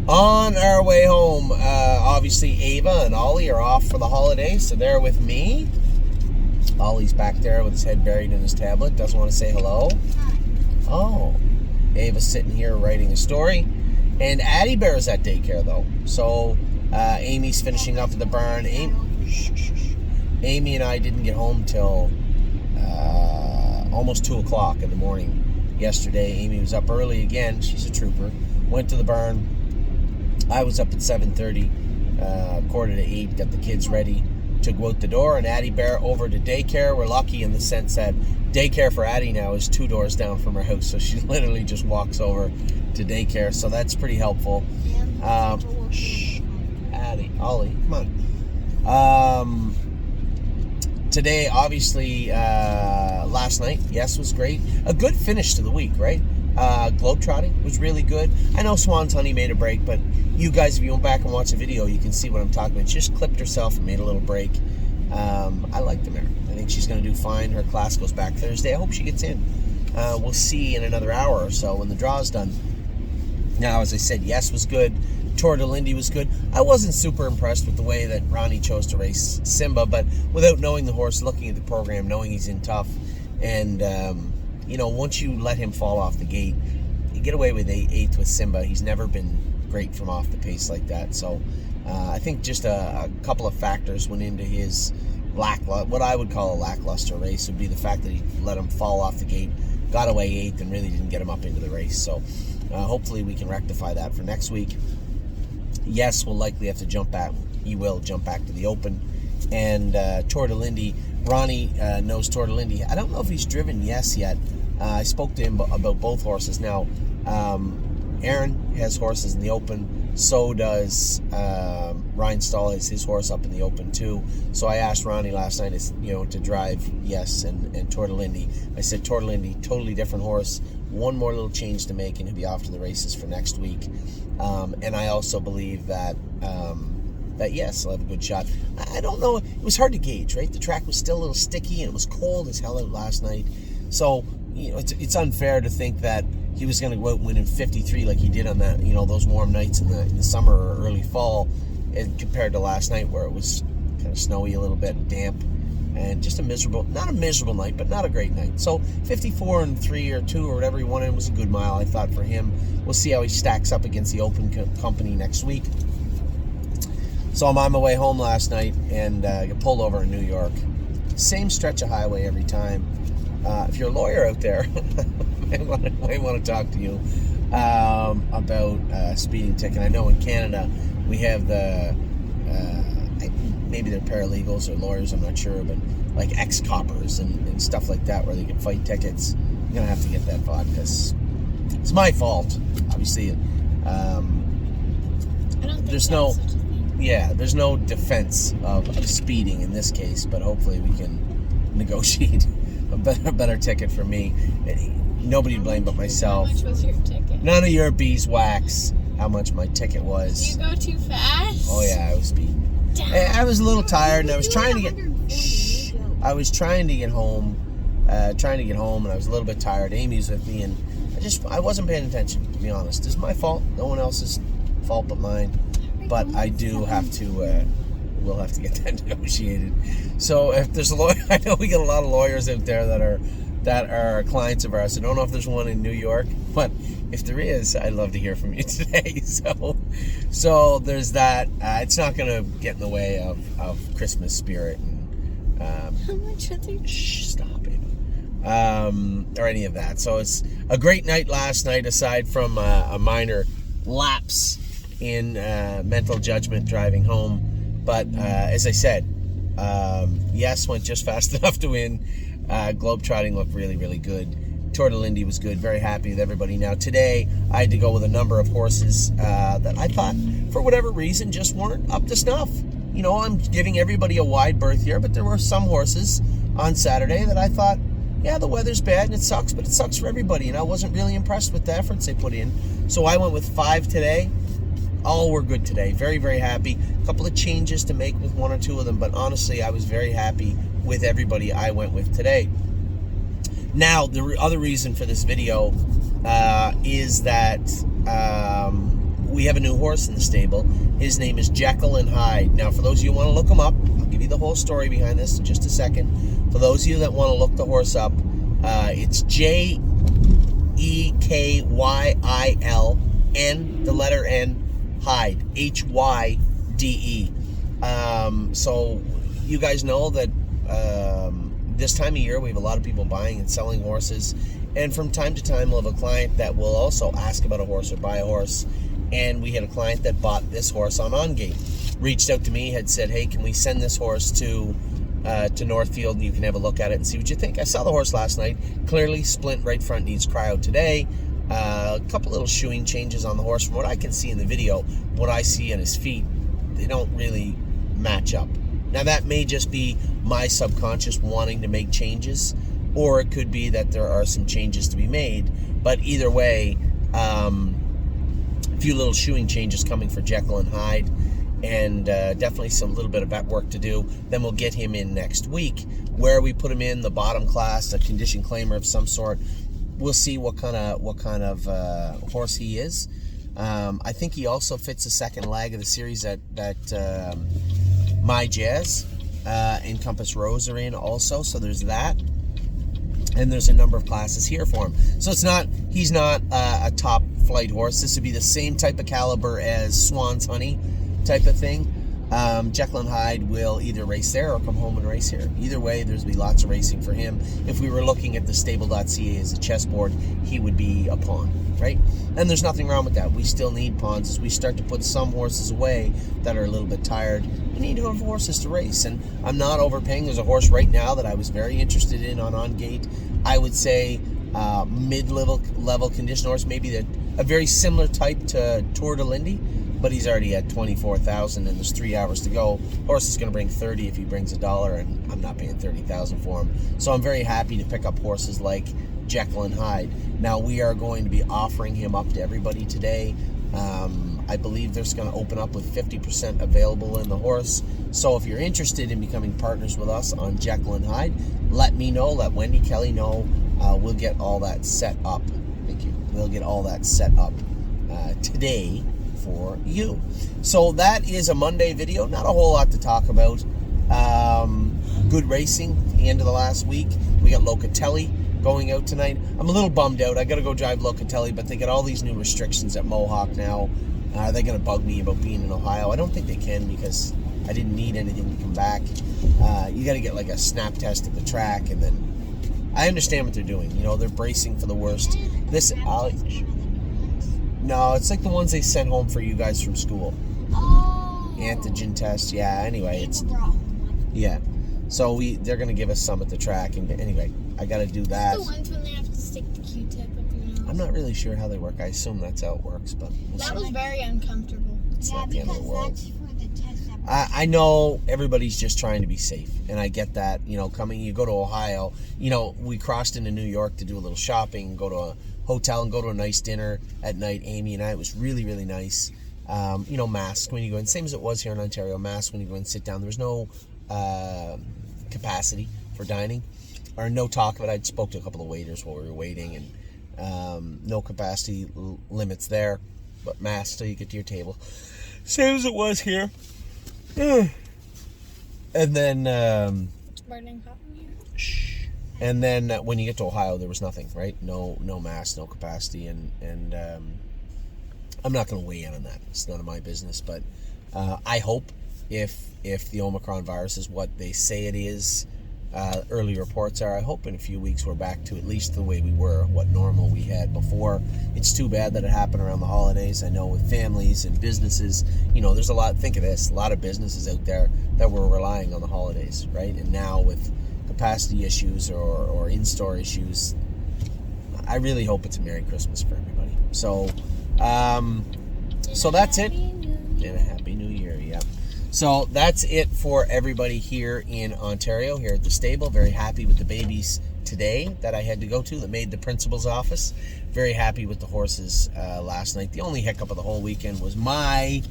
On our way home, obviously Ava and Ollie are off for the holiday, so they're with me. Ollie's back there with his head buried in his tablet, doesn't want to say hello. Oh, Ava's sitting here writing a story. And Addie Bear's at daycare, though. So Amy's finishing up at the barn. Amy and I didn't get home till almost 2 o'clock in the morning yesterday. Amy was up early again. She's a trooper. Went to the barn. I was up at 7:30, quarter to 8, got the kids ready to go out the door, and Addie Bear over to daycare. We're lucky in the sense that daycare for Addie now is 2 doors down from her house, so she literally just walks over to daycare, so that's pretty helpful. Addie, Ollie, come on. Today, obviously, last night, yes, was great. A good finish to the week, right? Globetrotting was really good. I know Swan's Honey made a break, but you guys, if you went back and watch the video, you can see what I'm talking about. She just clipped herself and made a little break. I like the mare. I think she's going to do fine. Her class goes back Thursday. I hope she gets in. We'll see in another hour or so when the draw's done. Now, as I said, yes was good. Tour de Lindy was good. I wasn't super impressed with the way that Ronnie chose to race Simba, but without knowing the horse, looking at the program, knowing he's in tough, and once you let him fall off the gate, you get away with 8th with Simba. He's never been great from off the pace like that. So I think just a couple of factors went into his what I would call a lackluster race. Would be the fact that he let him fall off the gate, got away 8th, and really didn't get him up into the race. So hopefully we can rectify that for next week. Yes, we'll likely have to jump back. He will jump back to the Open. And Tour de Lindy, Ronnie knows Tour de Lindy. I don't know if he's driven Yes yet. I spoke to him about both horses. Now, Aaron has horses in the Open. So does Ryan Stahl has his horse up in the Open too. So I asked Ronnie last night, to drive Yes and Tour de Lindy. I said Tour de Lindy, totally different horse. One more little change to make, and he'll be off to the races for next week. And I also believe that Yes, he'll have a good shot. I don't know. It was hard to gauge, right? The track was still a little sticky, and it was cold as hell out last night. So, it's unfair to think that he was going to go out and win in 53 like he did on that, those warm nights in the summer or early fall, and compared to last night where it was kind of snowy a little bit, damp, and just not a miserable night, but not a great night. So 54 and 3 or 2 or whatever he won in was a good mile, I thought, for him. We'll see how he stacks up against the Open company next week. So I'm on my way home last night and got pulled over in New York. Same stretch of highway every time. If you're a lawyer out there, I might want to talk to you about speeding ticket. I know in Canada we have the maybe they're paralegals or lawyers, I'm not sure, but like ex-coppers and stuff like that where they can fight tickets. I'm gonna have to get that VOD because it's my fault, obviously. There's no defense of speeding in this case, but hopefully we can negotiate a better ticket for me. Nobody to blame but myself. How much was your ticket? None of your beeswax how much my ticket was. Did you go too fast? Oh yeah, I was speeding. I was a little tired, and I was trying to get home. And I was a little bit tired. Amy's with me, and I wasn't paying attention, to be honest. It's my fault. No one else's fault but mine. But I do have to. We'll have to get that negotiated. So if there's a lawyer, I know we get a lot of lawyers out there that are clients of ours. I don't know if there's one in New York, but if there is, I'd love to hear from you today. So there's that. It's not going to get in the way of Christmas spirit. And, how much was it? Stop it. Or any of that. So it's a great night last night, aside from a minor lapse in mental judgment driving home. But as I said, Yes went just fast enough to win. Globetrotting looked really, really good. Tour de Lindy was good. Very happy with everybody. Now today, I had to go with a number of horses that I thought, for whatever reason, just weren't up to snuff. I'm giving everybody a wide berth here, but there were some horses on Saturday that I thought, yeah, the weather's bad and it sucks, but it sucks for everybody. And I wasn't really impressed with the efforts they put in. So I went with 5 today. All were good today. Very, very happy. A couple of changes to make with 1 or 2 of them, but honestly, I was very happy with everybody I went with today. Now, the other reason for this video is that we have a new horse in the stable. His name is Jekyll and Hyde. Now, for those of you who want to look him up, I'll give you the whole story behind this in just a second. For those of you that want to look the horse up, it's Jekyll, the letter N, Hyde, Hyde. So you guys know that this time of year we have a lot of people buying and selling horses, and from time to time we'll have a client that will also ask about a horse or buy a horse. And we had a client that bought this horse on Gate, reached out to me, had said, hey, can we send this horse to Northfield and you can have a look at it and see what you think. I saw the horse last night. Clearly splint right front, needs cryo today. A couple little shoeing changes on the horse. From what I can see in the video, what I see on his feet, they don't really match up. Now that may just be my subconscious wanting to make changes, or it could be that there are some changes to be made. But either way, a few little shoeing changes coming for Jekyll and Hyde, and definitely some little bit of vet work to do. Then we'll get him in next week, where we put him in the bottom class, a condition claimer of some sort. We'll see what kind of horse he is. I think he also fits the second leg of the series that My Jazz and Compass Rose are in also. So there's that. And there's a number of classes here for him. So he's not a top flight horse. This would be the same type of caliber as Swan's Honey type of thing. Jekyll and Hyde will either race there or come home and race here. Either way, there's going to be lots of racing for him. If we were looking at the stable.ca as a chessboard, he would be a pawn, right? And there's nothing wrong with that. We still need pawns as we start to put some horses away that are a little bit tired. We need to have horses to race, and I'm not overpaying. There's a horse right now that I was very interested in on Gate. I would say mid-level condition horse, maybe a very similar type to Tour de Lindy, but he's already at 24,000 and there's 3 hours to go. Horse is going to bring 30 if he brings $1, and I'm not paying 30,000 for him. So I'm very happy to pick up horses like Jekyll and Hyde. Now we are going to be offering him up to everybody today. I believe there's going to open up with 50% available in the horse. So if you're interested in becoming partners with us on Jekyll and Hyde, let me know, let Wendy Kelly know. We'll get all that set up. Thank you. We'll get all that set up today for you. So that is a Monday video. Not a whole lot to talk about. Good racing at the end of the last week. We got Locatelli going out tonight. I'm a little bummed out. I got to go drive Locatelli, but they got all these new restrictions at Mohawk now. They're going to bug me about being in Ohio. I don't think they can because I didn't need anything to come back. You got to get like a snap test at the track, and then I understand what they're doing. You know, they're bracing for the worst. No, it's like the ones they sent home for you guys from school. Oh. Antigen tests. Yeah. Anyway, yeah. So they're going to give us some at the track, and anyway, I got to do that. The ones when they have to stick the Q-tip up your nose. I'm not really sure how they work. I assume that's how it works, but that was very uncomfortable. It's not the end of the world. That's for the test. I know everybody's just trying to be safe, and I get that. You know, you go to Ohio. You know, we crossed into New York to do a little shopping, go to a hotel, and go to a nice dinner at night. Amy and I, it was really, really nice. You know, masks when you go in, same as it was here in Ontario. Masks when you go and sit down. There was no capacity for dining, or no talk of it. I spoke to a couple of waiters while we were waiting, and no capacity limits there, but masks till you get to your table. Same as it was here. And then It's burning hot in here. shh. And then when you get to Ohio, there was nothing, right? No masks, no capacity, and I'm not going to weigh in on that. It's none of my business, but I hope if the Omicron virus is what they say it is, early reports are, I hope in a few weeks we're back to at least the way we were, what normal we had before. It's too bad that it happened around the holidays. I know with families and businesses, you know, there's a lot, think of this, a lot of businesses out there that were relying on the holidays, right? And now with capacity issues or in-store issues, I really hope it's a Merry Christmas for everybody. So that's it. And a Happy New Year, yeah. So that's it for everybody here in Ontario, here at the stable. Very happy with the babies today that I had to go to that made the principal's office. Very happy with the horses last night. The only hiccup of the whole weekend was my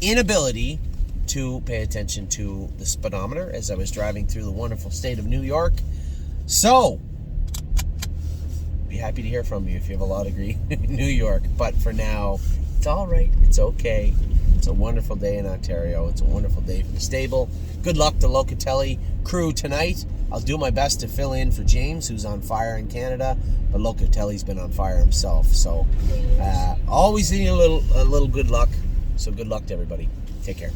inability to pay attention to the speedometer as I was driving through the wonderful state of New York. So, be happy to hear from you if you have a law degree in New York. But for now, all right. It's okay. It's a wonderful day in Ontario. It's a wonderful day for the stable. Good luck to Locatelli crew tonight. I'll do my best to fill in for James, who's on fire in Canada, but Locatelli's been on fire himself. So always need a little good luck. So good luck to everybody. Take care.